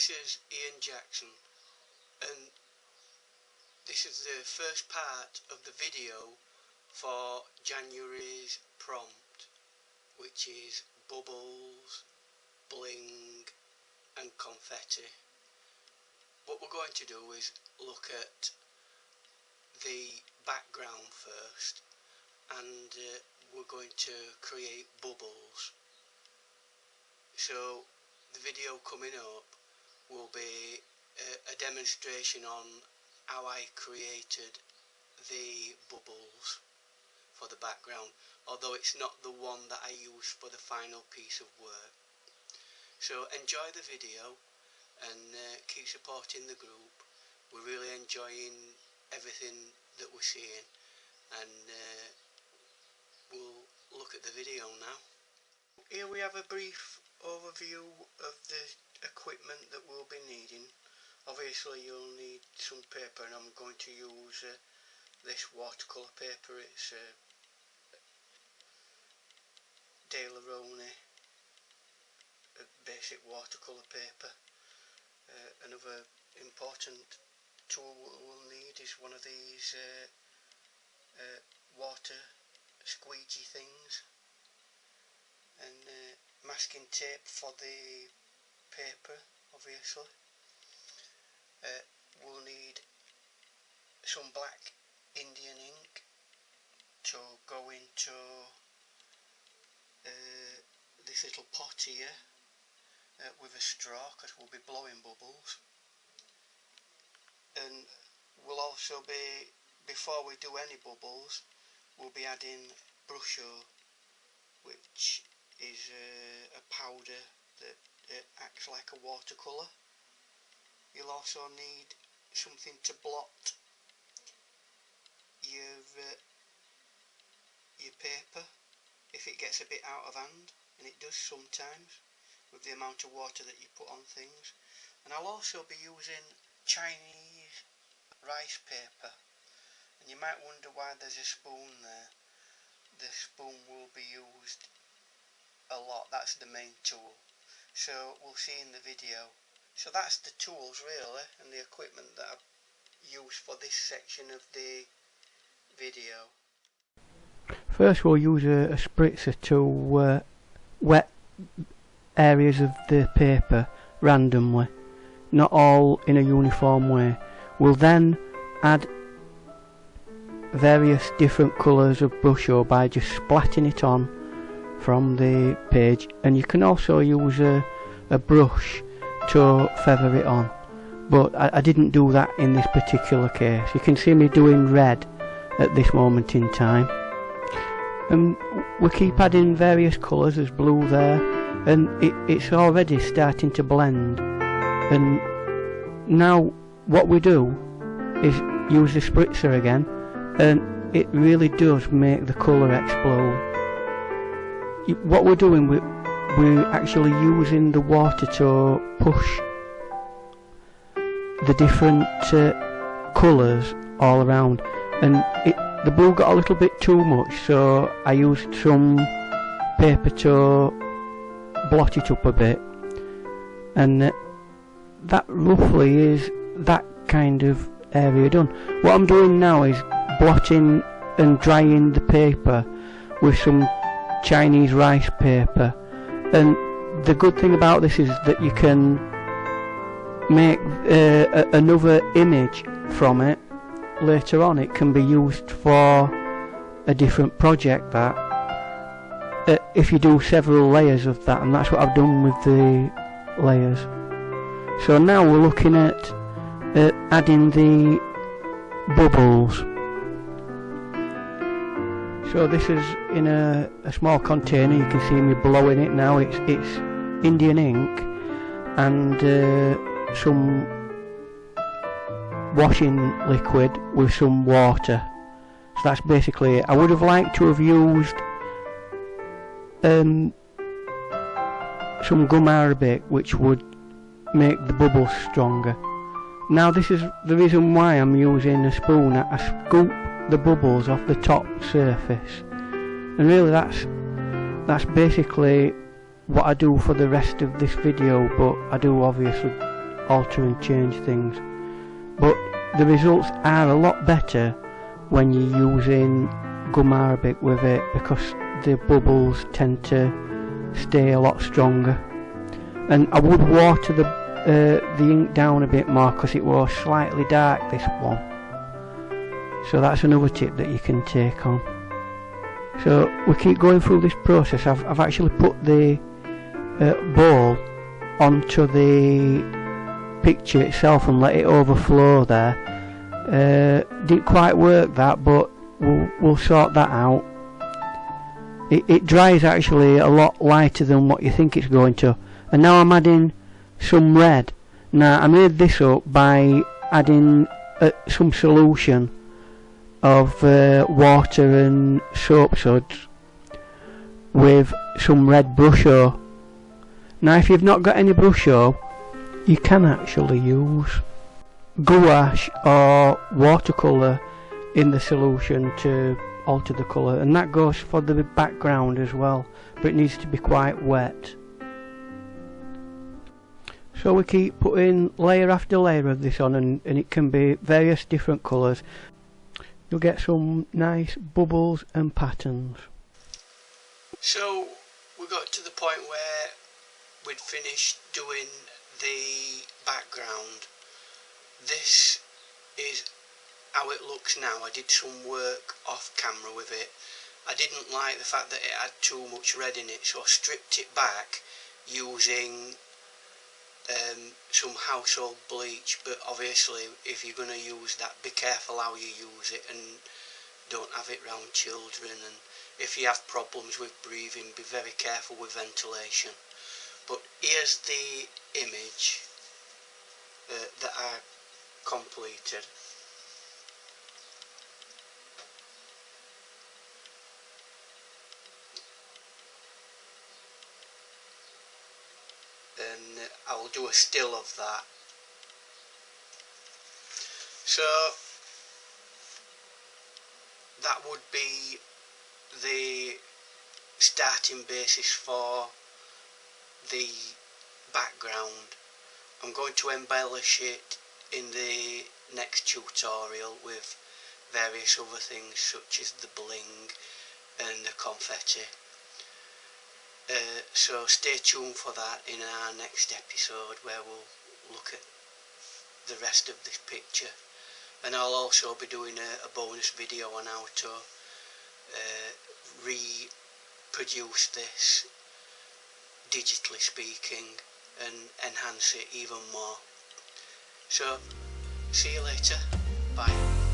This is Ian Jackson, and this is the first part of the video for January's prompt, which is bubbles, bling and confetti. What we're going to do is look at the background first, and we're going to create bubbles. So the video coming up will be a demonstration on how I created the bubbles for the background, although it's not the one that I use for the final piece of work. So enjoy the video and keep supporting the group. We're really enjoying everything that we're seeing, and we'll look at the video now. Here we have a brief overview of the equipment that we'll be needing. Obviously you'll need some paper, and I'm going to use this watercolour paper. It's rowney basic watercolour paper. Another important tool we'll need is one of these water squeegee things, and masking tape for the paper, obviously. We'll need some black Indian ink to go into this little pot here with a straw, because we'll be blowing bubbles. And we'll also be, before we do any bubbles, we'll be adding brusho, which is a powder that acts like a watercolour. You'll also need something to blot your paper if it gets a bit out of hand, and it does sometimes with the amount of water that you put on things. And I'll also be using Chinese rice paper, and you might wonder why there's a spoon there. The spoon will be used a lot, that's the main tool, so we'll see in the video. So that's the tools really, and the equipment that I've used for this section of the video. First we'll use a spritzer to wet areas of the paper randomly, not all in a uniform way. We'll then add various different colours of brusho by just splatting it on from the page, and you can also use a brush to feather it on, but I didn't do that in this particular case. You can see me doing red at this moment in time, and we keep adding various colours. There's blue there, and it's already starting to blend. And now what we do is use the spritzer again, and it really does make the colour explode. What we're doing, we're actually using the water to push the different colours all around, and the blue got a little bit too much, so I used some paper to blot it up a bit, and that roughly is that kind of area done. What I'm doing now is blotting and drying the paper with some Chinese rice paper, and the good thing about this is that you can make another image from it later on. It can be used for a different project, that if you do several layers of that, and that's what I've done with the layers. So now we're looking at adding the bubbles. So this is in a small container. You can see me blowing it now. It's Indian ink and some washing liquid with some water. So that's basically it. I would have liked to have used some gum arabic, which would make the bubbles stronger. Now this is the reason why I'm using a spoon. I scoop the bubbles off the top surface, and really that's basically what I do for the rest of this video, but I do obviously alter and change things, but the results are a lot better when you're using gum arabic with it, because the bubbles tend to stay a lot stronger. And I would water the ink down a bit more, because it was slightly dark, this one. So that's another tip that you can take on. So we keep going through this process. I've actually put the bowl onto the picture itself and let it overflow there. Didn't quite work that, but we'll sort that out. It dries actually a lot lighter than what you think it's going to. And now I'm adding some red. Now I made this up by adding some solution of water and soap suds with some red brusho. Now if you've not got any brusho, you can actually use gouache or watercolour in the solution to alter the colour, and that goes for the background as well, but it needs to be quite wet. So we keep putting layer after layer of this on, and it can be various different colours. You'll get some nice bubbles and patterns. So we got to the point where we'd finished doing the background. This is how it looks now. I did some work off camera with it. I didn't like the fact that it had too much red in it, so I stripped it back using some household bleach. But obviously if you're going to use that, be careful how you use it and don't have it round children, and if you have problems with breathing, be very careful with ventilation. But here's the image that I completed. And I'll do a still of that. So that would be the starting basis for the background. I'm going to embellish it in the next tutorial with various other things such as the bling and the confetti. So stay tuned for that in our next episode, where we'll look at the rest of this picture, and I'll also be doing a bonus video on how to reproduce this, digitally speaking, and enhance it even more. So see you later, bye.